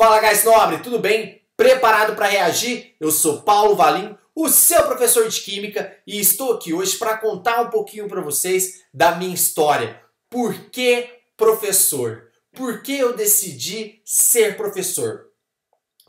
Fala, guys nobre, tudo bem? Preparado para reagir? Eu sou Paulo Valim, o seu professor de Química, e estou aqui hoje para contar um pouquinho para vocês da minha história. Por que professor? Por que eu decidi ser professor?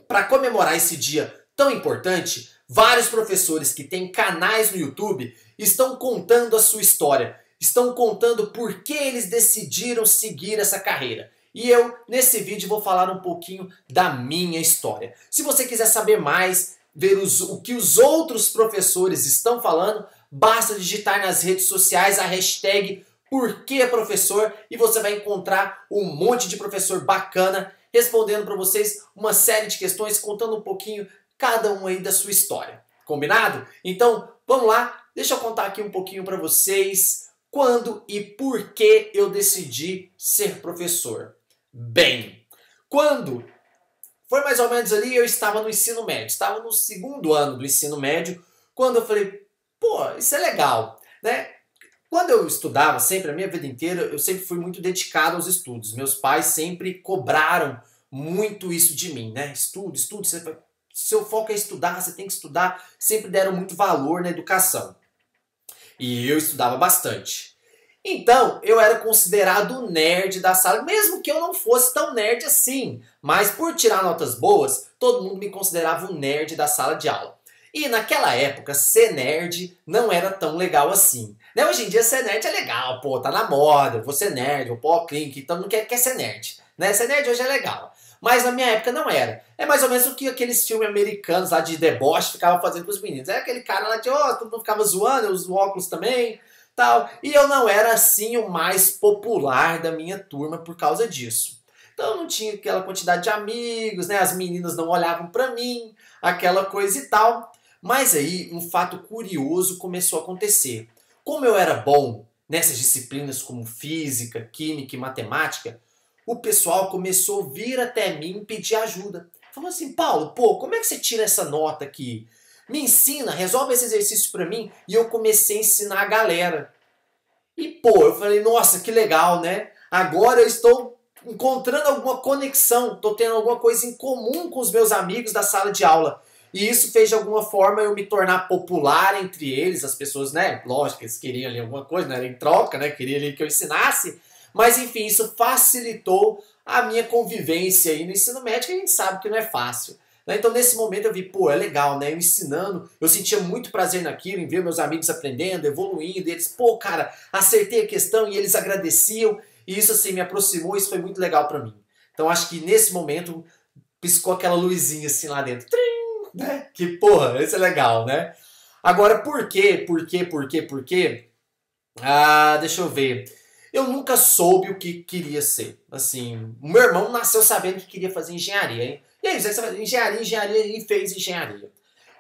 Para comemorar esse dia tão importante, vários professores que têm canais no YouTube estão contando a sua história, estão contando por que eles decidiram seguir essa carreira. E eu, nesse vídeo, vou falar um pouquinho da minha história. Se você quiser saber mais, ver o que os outros professores estão falando, basta digitar nas redes sociais a hashtag #PorqueProfessor e você vai encontrar um monte de professor bacana respondendo para vocês uma série de questões, contando um pouquinho cada um aí da sua história. Combinado? Então, vamos lá, deixa eu contar aqui um pouquinho para vocês quando e por que eu decidi ser professor. Bem, quando foi mais ou menos ali, eu estava no ensino médio, estava no segundo ano do ensino médio, quando eu falei, pô, isso é legal, né? Quando eu estudava, sempre, a minha vida inteira, eu sempre fui muito dedicado aos estudos. Meus pais sempre cobraram muito isso de mim, né? Estudo, seu foco é estudar, você tem que estudar. Sempre deram muito valor na educação. E eu estudava bastante. Então, eu era considerado o nerd da sala, mesmo que eu não fosse tão nerd assim. Mas por tirar notas boas, todo mundo me considerava um nerd da sala de aula. E naquela época, ser nerd não era tão legal assim. Né? Hoje em dia, ser nerd é legal, pô, tá na moda, eu vou ser nerd, eu vou clínica, então não quer ser nerd. Né? Ser nerd hoje é legal. Mas na minha época não era. É mais ou menos o que aqueles filmes americanos lá de deboche ficavam fazendo com os meninos. É aquele cara lá de, todo mundo ficava zoando, eu uso óculos também, tal. E eu não era assim o mais popular da minha turma por causa disso. Então eu não tinha aquela quantidade de amigos, né? As meninas não olhavam pra mim, aquela coisa e tal. Mas aí um fato curioso começou a acontecer. Como eu era bom nessas disciplinas como física, química e matemática, o pessoal começou a vir até mim pedir ajuda. Falou assim, Paulo, pô, como é que você tira essa nota aqui? Me ensina, resolve esse exercício pra mim. E eu comecei a ensinar a galera. E pô, eu falei, nossa, que legal, né? Agora eu estou encontrando alguma conexão, estou tendo alguma coisa em comum com os meus amigos da sala de aula. E isso fez de alguma forma eu me tornar popular entre eles, as pessoas, né? Lógico que eles queriam ali alguma coisa, né? Era em troca, né? Queriam ali que eu ensinasse. Mas enfim, isso facilitou a minha convivência aí no ensino médio, que a gente sabe que não é fácil. Né? Então nesse momento eu vi, pô, é legal, né? Eu ensinando, eu sentia muito prazer naquilo, em ver meus amigos aprendendo, evoluindo. E eles, pô, cara, acertei a questão e eles agradeciam. E isso assim me aproximou, isso foi muito legal pra mim. Então acho que nesse momento piscou aquela luzinha assim lá dentro. Trim! Né? Que porra, isso é legal, né? Agora, por quê? Por quê? Ah, deixa eu ver. Eu nunca soube o que queria ser. Assim, o meu irmão nasceu sabendo que queria fazer engenharia, hein? E aí, você vai engenharia e fez engenharia.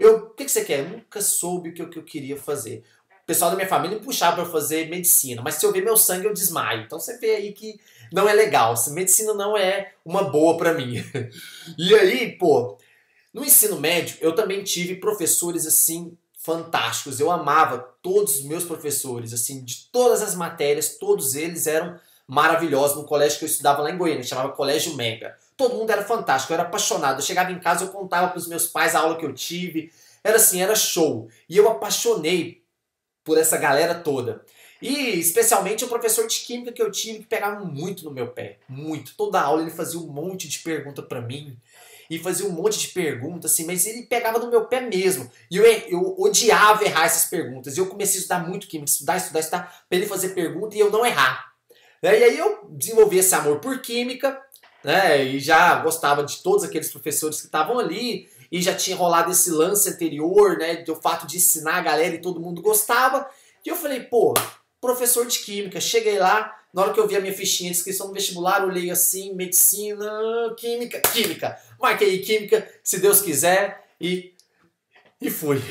O que você quer? Eu nunca soube o que eu queria fazer. O pessoal da minha família me puxava para fazer medicina, mas se eu ver meu sangue eu desmaio. Então você vê aí que não é legal. Medicina não é uma boa para mim. E aí, pô, no ensino médio, eu também tive professores, assim, fantásticos. Eu amava todos os meus professores, assim, de todas as matérias, todos eles eram maravilhosos no colégio que eu estudava lá em Goiânia, que chamava Colégio Mega. Todo mundo era fantástico, eu era apaixonado. Eu chegava em casa, eu contava para os meus pais a aula que eu tive. Era assim, era show. E eu apaixonei por essa galera toda. E especialmente o professor de química que eu tive, que pegava muito no meu pé. Muito. Toda aula ele fazia um monte de pergunta para mim. E fazia um monte de perguntas, assim, mas ele pegava no meu pé mesmo. E eu odiava errar essas perguntas. E eu comecei a estudar muito química, estudar, para ele fazer pergunta e eu não errar. Né? E aí eu desenvolvi esse amor por química, né? E já gostava de todos aqueles professores que estavam ali. E já tinha rolado esse lance anterior, né? Do fato de ensinar a galera e todo mundo gostava. E eu falei, pô, professor de química. Cheguei lá, na hora que eu vi a minha fichinha de inscrição no vestibular, eu olhei assim, medicina, química. Marquei química, se Deus quiser, e fui.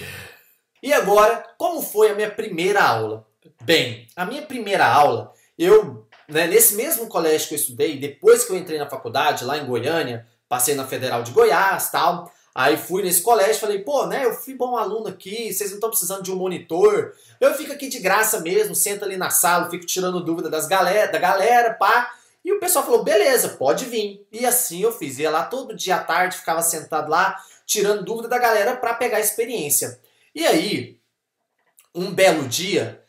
E agora, como foi a minha primeira aula? Bem, a minha primeira aula, nesse mesmo colégio que eu estudei, depois que eu entrei na faculdade, lá em Goiânia, passei na Federal de Goiás, tal, aí fui nesse colégio, falei, pô, né, eu fui bom aluno aqui, vocês não estão precisando de um monitor, eu fico aqui de graça mesmo, sento ali na sala, fico tirando dúvida da galera, pá, E o pessoal falou, beleza, pode vir. E assim eu fiz. Ia lá todo dia à tarde, ficava sentado lá, tirando dúvida da galera para pegar experiência. E aí, um belo dia,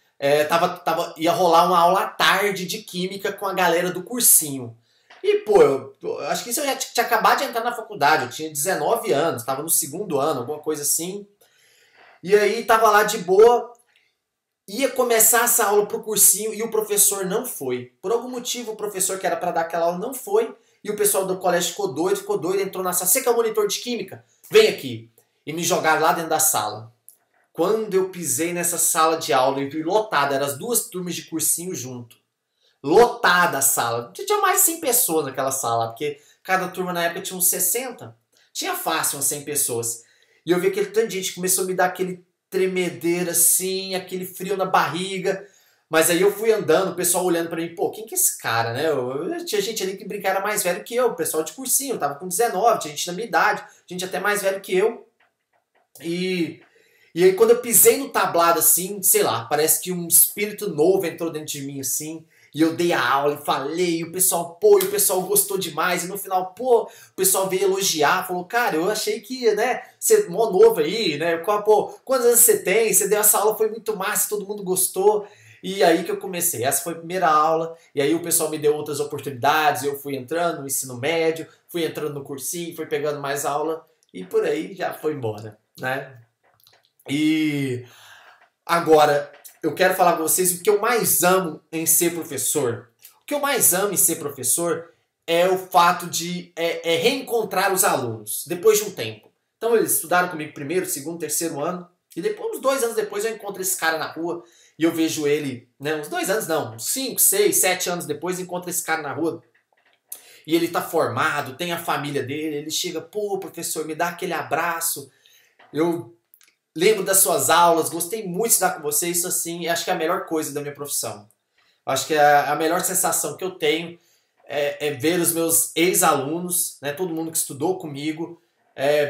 ia rolar uma aula à tarde de química com a galera do cursinho. E, pô, eu acho que isso eu já tinha acabado de entrar na faculdade, eu tinha 19 anos, estava no segundo ano, alguma coisa assim. E aí, tava lá de boa, ia começar essa aula pro cursinho e o professor não foi. Por algum motivo, o professor que era para dar aquela aula não foi, e o pessoal do colégio ficou doido, entrou na sala. Você que é o monitor de química? Vem aqui. E me jogaram lá dentro da sala. Quando eu pisei nessa sala de aula, e vi lotada, eram as duas turmas de cursinho junto. Lotada a sala. Tinha mais de 100 pessoas naquela sala, porque cada turma na época tinha uns 60. Tinha fácil umas 100 pessoas. E eu vi aquele tanto de gente, começou a me dar aquele tremedeira assim, aquele frio na barriga. Mas aí eu fui andando, o pessoal olhando pra mim, pô, quem que é esse cara, né? Tinha gente ali que brincava era mais velho que eu, o pessoal de cursinho, eu tava com 19, tinha gente da minha idade, gente até mais velho que eu. E aí quando eu pisei no tablado assim, sei lá, parece que um espírito novo entrou dentro de mim assim, e eu dei a aula e falei, e o pessoal, pô, e o pessoal gostou demais, e no final, pô, o pessoal veio elogiar, falou, cara, eu achei que, né, você é mó novo aí, né, pô, quantos anos você tem? Você deu essa aula, foi muito massa, todo mundo gostou. E aí que eu comecei, essa foi a primeira aula, e aí o pessoal me deu outras oportunidades, eu fui entrando no ensino médio, fui entrando no cursinho, fui pegando mais aula, e por aí já foi embora, né. E agora, eu quero falar para vocês o que eu mais amo em ser professor. O que eu mais amo em ser professor é o fato de reencontrar os alunos, depois de um tempo. Então eles estudaram comigo primeiro, segundo, terceiro ano, e depois, uns 2 anos depois, eu encontro esse cara na rua, e eu vejo ele, né, uns 2 anos não, uns 5, 6, 7 anos depois, eu encontro esse cara na rua, e ele tá formado, tem a família dele, ele chega, pô, professor, me dá aquele abraço, eu lembro das suas aulas, gostei muito de estudar com você, isso assim, acho que é a melhor coisa da minha profissão. Acho que a melhor sensação que eu tenho é ver os meus ex-alunos, né, todo mundo que estudou comigo,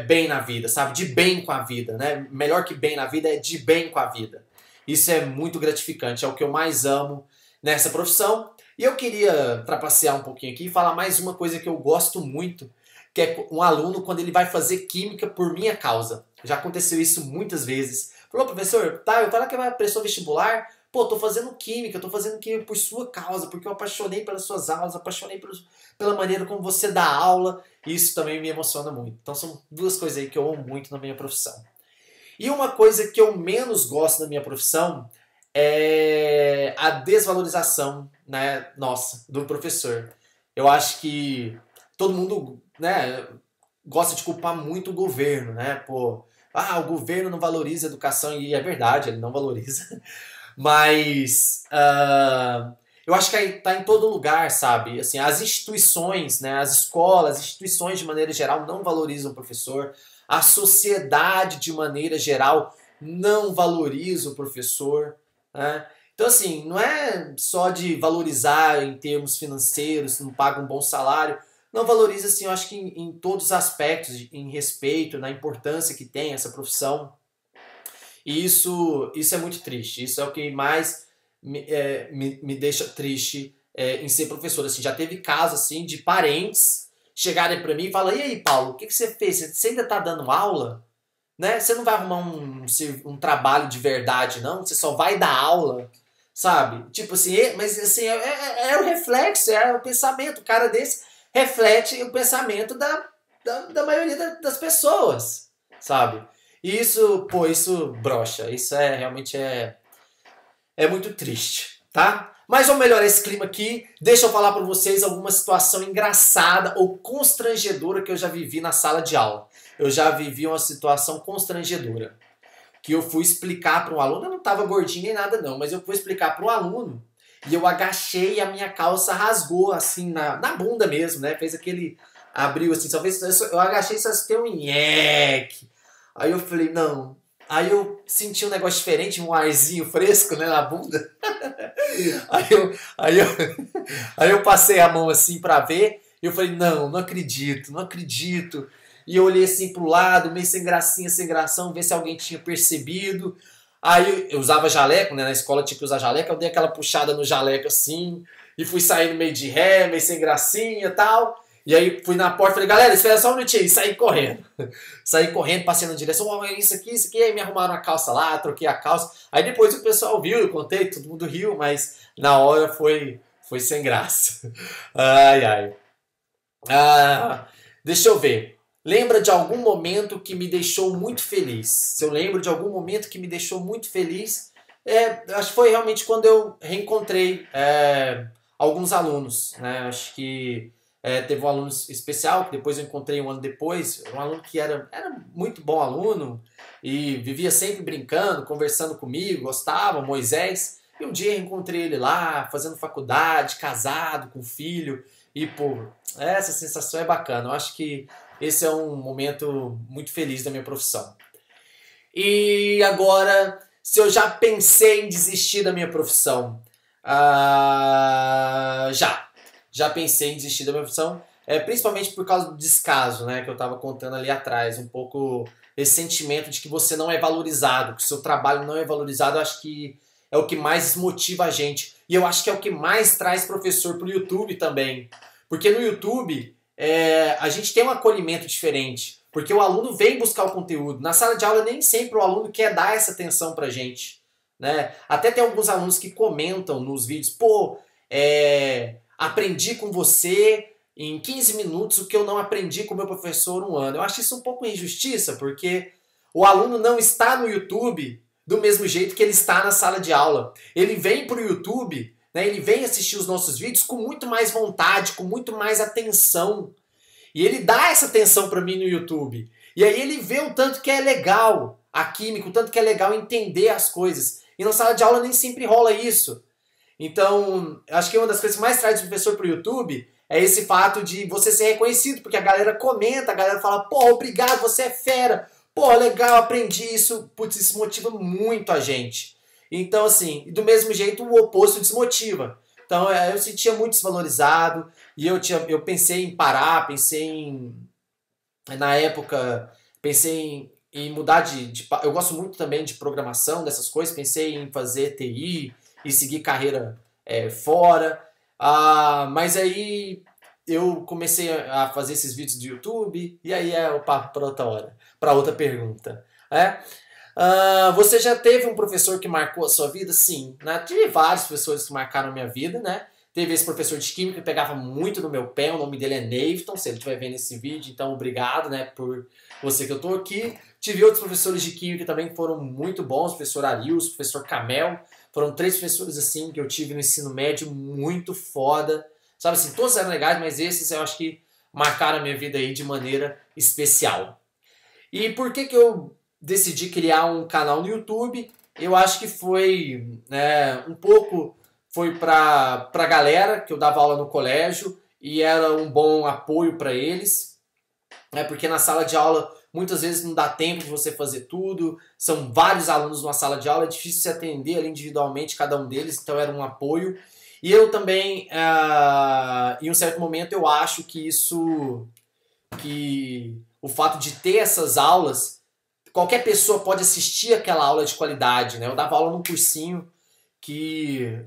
bem na vida, sabe? De bem com a vida, né? Melhor que bem na vida é de bem com a vida. Isso é muito gratificante, é o que eu mais amo nessa profissão. E eu queria trapacear um pouquinho aqui e falar mais uma coisa que eu gosto muito, que é um aluno quando ele vai fazer química por minha causa. Já aconteceu isso muitas vezes. Falou, professor, tá, eu tô lá que prestou vestibular, pô, tô fazendo química por sua causa, porque eu apaixonei pelas suas aulas, apaixonei pela maneira como você dá aula, e isso também me emociona muito. Então são duas coisas aí que eu amo muito na minha profissão. E uma coisa que eu menos gosto da minha profissão é a desvalorização, né, nossa, do professor. Eu acho que todo mundo, né, gosta de culpar muito o governo, né? Pô, o governo não valoriza a educação, e é verdade, ele não valoriza. Mas eu acho que está em todo lugar, sabe? Assim, as instituições, né, as escolas, as instituições de maneira geral não valorizam o professor. A sociedade de maneira geral não valoriza o professor, né? Então assim, não é só de valorizar em termos financeiros, não paga um bom salário, não valoriza assim, eu acho que em todos os aspectos, em respeito, na importância que tem essa profissão. E isso é muito triste, isso é o que mais me deixa triste em ser professor. Assim, já teve casos assim, de parentes chegarem para mim e falar, e aí, Paulo, o que você fez? Você ainda está dando aula? Né? Você não vai arrumar um trabalho de verdade, não? Você só vai dar aula, sabe? Tipo assim, mas assim, é o reflexo, é o pensamento. O cara desse reflete o pensamento da maioria das pessoas, sabe? E isso, pô, isso brocha. Isso realmente é muito triste, tá? Mas vamos melhorar esse clima aqui. Deixa eu falar para vocês alguma situação engraçada ou constrangedora que eu já vivi na sala de aula. Eu já vivi uma situação constrangedora. Que eu fui explicar para um aluno, eu não estava gordinho nem nada não, mas eu fui explicar para um aluno e eu agachei e a minha calça rasgou assim na bunda mesmo, né? Fez aquele, abriu assim, eu agachei só se tem um nheque. Aí eu falei, não. Aí eu senti um negócio diferente, um arzinho fresco, né, na bunda. Aí eu passei a mão assim pra ver, e eu falei, não acredito, não acredito. E eu olhei assim pro lado, meio sem gracinha, sem gração, ver se alguém tinha percebido. Aí eu usava jaleco, né, na escola tinha que usar jaleco, eu dei aquela puxada no jaleco assim, e fui saindo meio de ré, meio sem gracinha e tal. E aí fui na porta e falei, galera, espera só um minutinho, e saí correndo. Saí correndo, passei na direção, oh, isso aqui, aí me arrumaram a calça lá, troquei a calça. Aí depois o pessoal viu, eu contei, todo mundo riu, mas na hora foi sem graça. Ai, ai. Ah, deixa eu ver. Lembra de algum momento que me deixou muito feliz? Se eu lembro de algum momento que me deixou muito feliz, acho que foi realmente quando eu reencontrei alguns alunos, né? Acho que teve um aluno especial que depois eu encontrei um ano depois, um aluno que era muito bom aluno e vivia sempre brincando, conversando comigo, gostava, Moisés. E um dia eu encontrei ele lá, fazendo faculdade, casado, com filho. E, pô, essa sensação é bacana. Eu acho que esse é um momento muito feliz da minha profissão. E agora, se eu já pensei em desistir da minha profissão? Já pensei em desistir da minha profissão, principalmente por causa do descaso, né, que eu estava contando ali atrás. Um pouco esse sentimento de que você não é valorizado, que o seu trabalho não é valorizado, eu acho que é o que mais desmotiva a gente. E eu acho que é o que mais traz professor para o YouTube também. Porque no YouTube a gente tem um acolhimento diferente. Porque o aluno vem buscar o conteúdo. Na sala de aula nem sempre o aluno quer dar essa atenção pra gente, né? Até tem alguns alunos que comentam nos vídeos, pô, aprendi com você em 15 minutos o que eu não aprendi com o meu professor um ano. Eu acho isso um pouco injustiça, porque o aluno não está no YouTube do mesmo jeito que ele está na sala de aula. Ele vem pro YouTube, né, ele vem assistir os nossos vídeos com muito mais vontade, com muito mais atenção. E ele dá essa atenção para mim no YouTube. E aí ele vê o tanto que é legal a química, o tanto que é legal entender as coisas. E na sala de aula nem sempre rola isso. Então, acho que uma das coisas que mais traz o professor pro YouTube é esse fato de você ser reconhecido, porque a galera comenta, a galera fala, pô, obrigado, você é fera, pô, legal, aprendi isso. Putz, isso motiva muito a gente. Então, assim, do mesmo jeito o oposto desmotiva. Então, eu sentia muito desvalorizado e eu pensei em parar, na época, pensei em mudar eu gosto muito também de programação, dessas coisas, pensei em fazer TI e seguir carreira fora, mas aí eu comecei a fazer esses vídeos do YouTube e aí é o papo para outra hora, para outra pergunta. Você já teve um professor que marcou a sua vida? Sim, né? Tive vários professores que marcaram a minha vida, né? Teve esse professor de química que pegava muito no meu pé, o nome dele é Neyton, se ele estiver vendo esse vídeo, então obrigado, né, por você que eu tô aqui. Tive outros professores de química também que foram muito bons, o professor Arius, o professor Camel, foram 3 professores assim que eu tive no ensino médio muito foda, sabe assim, todos eram legais, mas esses eu acho que marcaram a minha vida aí de maneira especial. E por que eu decidi criar um canal no YouTube? Eu acho que foi um pouco pra galera, que eu dava aula no colégio e era um bom apoio para eles, porque na sala de aula muitas vezes não dá tempo de você fazer tudo, são vários alunos numa sala de aula, é difícil se atender ali individualmente cada um deles, então era um apoio. E eu também, em um certo momento, eu acho que o fato de ter essas aulas, qualquer pessoa pode assistir aquela aula de qualidade, né? Eu dava aula num cursinho que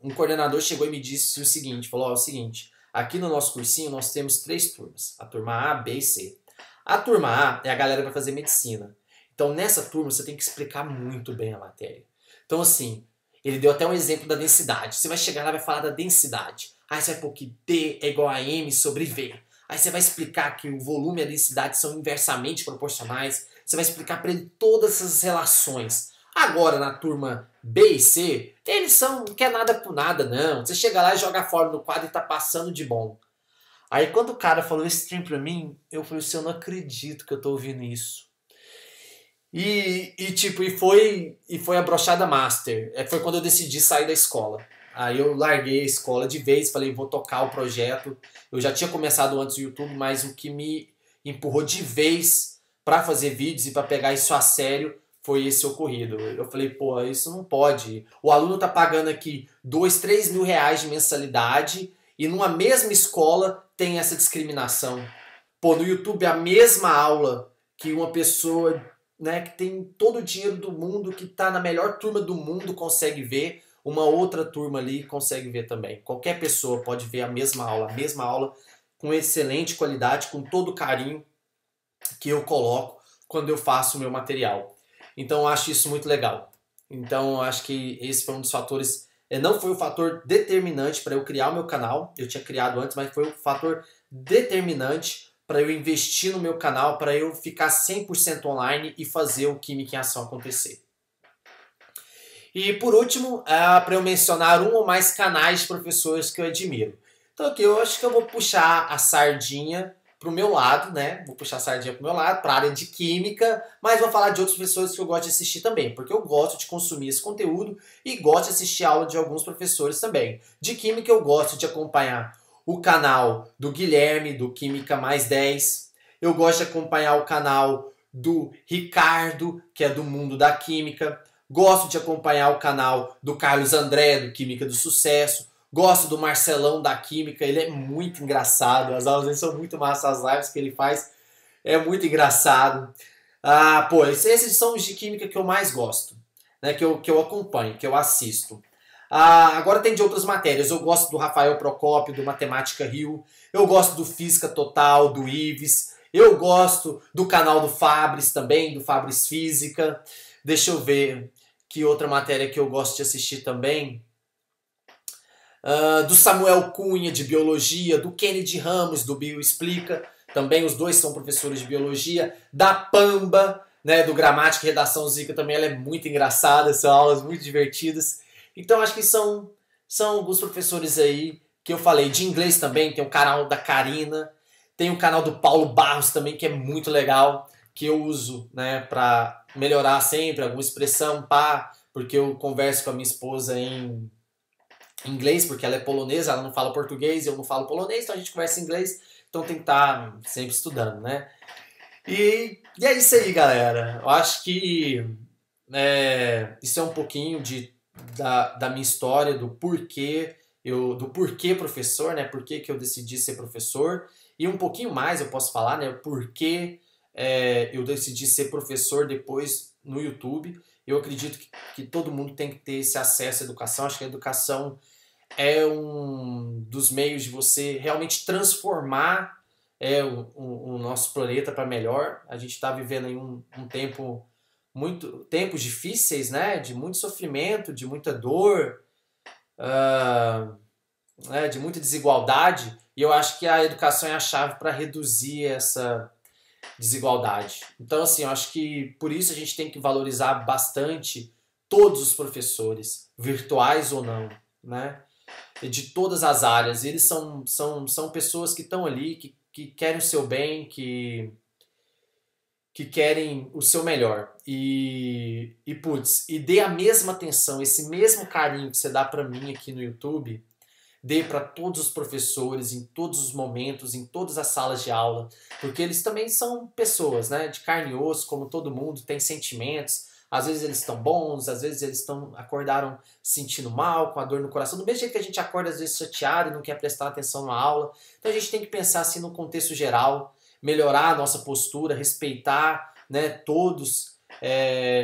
um coordenador chegou e me disse o seguinte, falou, o seguinte, aqui no nosso cursinho nós temos 3 turmas, a turma A, B e C. A turma A é a galera que vai fazer medicina. Então nessa turma você tem que explicar muito bem a matéria. Então assim, ele deu até um exemplo da densidade. Você vai chegar lá e vai falar da densidade. Aí você vai pôr que D é igual a M sobre V. Aí você vai explicar que o volume e a densidade são inversamente proporcionais. Você vai explicar para ele todas essas relações. Agora, na turma B e C, eles não quer nada com nada, não. Você chega lá e joga a fórmula no quadro e tá passando de bom. Aí quando o cara falou esse trem pra mim, eu falei assim, eu não acredito que eu tô ouvindo isso. E foi a brochada master. Foi quando eu decidi sair da escola. Aí eu larguei a escola de vez, falei, vou tocar o projeto. Eu já tinha começado antes o YouTube, mas o que me empurrou de vez para fazer vídeos e para pegar isso a sério foi esse ocorrido. Eu falei, pô, isso não pode. O aluno tá pagando aqui 2, 3 mil reais de mensalidade e numa mesma escola tem essa discriminação. Pô, no YouTube a mesma aula que uma pessoa, né, que tem todo o dinheiro do mundo, que tá na melhor turma do mundo consegue ver, uma outra turma ali consegue ver também. Qualquer pessoa pode ver a mesma aula com excelente qualidade, com todo o carinho que eu coloco quando eu faço o meu material. Então eu acho isso muito legal. Então eu acho que esse foi um dos fatores, não foi o fator determinante para eu criar o meu canal, eu tinha criado antes, mas foi o fator determinante para eu investir no meu canal, para eu ficar 100% online e fazer o Química em Ação acontecer. E por último, para eu mencionar um ou mais canais de professores que eu admiro. Então aqui eu acho que eu vou puxar a sardinha para o meu lado, né? Vou puxar a sardinha para o meu lado, para a área de Química, mas vou falar de outros professores que eu gosto de assistir também, porque eu gosto de consumir esse conteúdo e gosto de assistir aula de alguns professores também. De Química eu gosto de acompanhar o canal do Guilherme, do Química Mais 10. Eu gosto de acompanhar o canal do Ricardo, que é do Mundo da Química. Gosto de acompanhar o canal do Carlos André, do Química do Sucesso. Gosto do Marcelão da Química, ele é muito engraçado. As aulas dele são muito massas, as lives que ele faz é muito engraçado. Esses são os de Química que eu mais gosto, né? Que eu acompanho, que eu assisto. Agora tem de outras matérias. Eu gosto do Rafael Procópio, do Matemática Rio. Eu gosto do Física Total, do Ives. Eu gosto do canal do Fabris também, do Fabris Física. Deixa eu ver que outra matéria que eu gosto de assistir também. Do Samuel Cunha, de Biologia. Do Kennedy Ramos, do Bio Explica. Também os dois são professores de Biologia. Da Pamba, né, do Gramática e Redação Zica também. Ela é muito engraçada, são aulas muito divertidas. Então acho que são alguns professores aí que eu falei. De inglês também, tem o canal da Karina. Tem o canal do Paulo Barros também, que é muito legal. Que eu uso, né, para melhorar sempre alguma expressão, porque eu converso com a minha esposa em inglês, porque ela é polonesa, ela não fala português, eu não falo polonês, então a gente conversa em inglês, então tem que estar sempre estudando, né? E é isso aí, galera. Eu acho que isso é um pouquinho da minha história, do porquê professor, né? Por que eu decidi ser professor. E um pouquinho mais eu posso falar, né? Porque eu decidi ser professor depois no YouTube. Eu acredito que todo mundo tem que ter esse acesso à educação. Acho que a educação é um dos meios de você realmente transformar o nosso planeta para melhor. A gente está vivendo aí um tempo tempos difíceis, né? De muito sofrimento, de muita dor, de muita desigualdade. E eu acho que a educação é a chave para reduzir essa desigualdade. Então, assim, eu acho que por isso a gente tem que valorizar bastante todos os professores, virtuais ou não, né? De todas as áreas. Eles são pessoas que estão ali, que querem o seu bem, que querem o seu melhor. E dê a mesma atenção, esse mesmo carinho que você dá para mim aqui no YouTube, dê para todos os professores, em todos os momentos, em todas as salas de aula, porque eles também são pessoas, né, de carne e osso, como todo mundo, tem sentimentos. Às vezes eles estão bons, às vezes eles acordaram sentindo mal, com a dor no coração, do mesmo jeito que a gente acorda às vezes chateado e não quer prestar atenção na aula. Então a gente tem que pensar assim no contexto geral, melhorar a nossa postura, respeitar, né, todos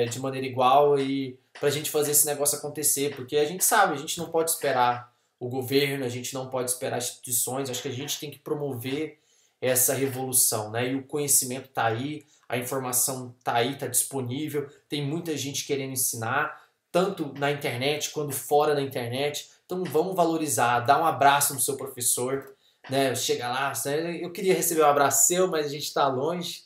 de maneira igual, e para a gente fazer esse negócio acontecer, porque a gente sabe, a gente não pode esperar o governo, a gente não pode esperar instituições. Acho que a gente tem que promover essa revolução, né? E o conhecimento está aí, a informação está aí, está disponível, tem muita gente querendo ensinar, tanto na internet quanto fora da internet. Então vamos valorizar, dá um abraço no seu professor, né? Chega lá, eu queria receber um abraço seu, mas a gente está longe.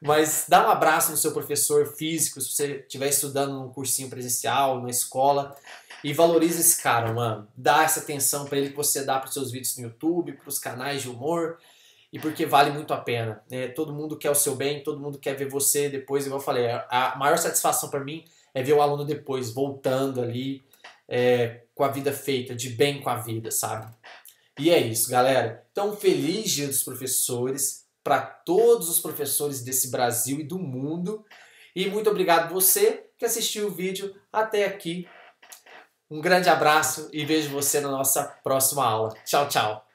Mas dá um abraço no seu professor físico, se você estiver estudando num cursinho presencial, na escola, e valoriza esse cara, mano. Dá essa atenção para ele que você dá para os seus vídeos no YouTube, para os canais de humor, e porque vale muito a pena, né? Todo mundo quer o seu bem, todo mundo quer ver você depois, igual eu falei, a maior satisfação para mim é ver o aluno depois, voltando ali, com a vida feita, de bem com a vida, sabe? E é isso, galera. Então, feliz Dia dos Professores para todos os professores desse Brasil e do mundo. E muito obrigado você que assistiu o vídeo até aqui. Um grande abraço e vejo você na nossa próxima aula. Tchau, tchau.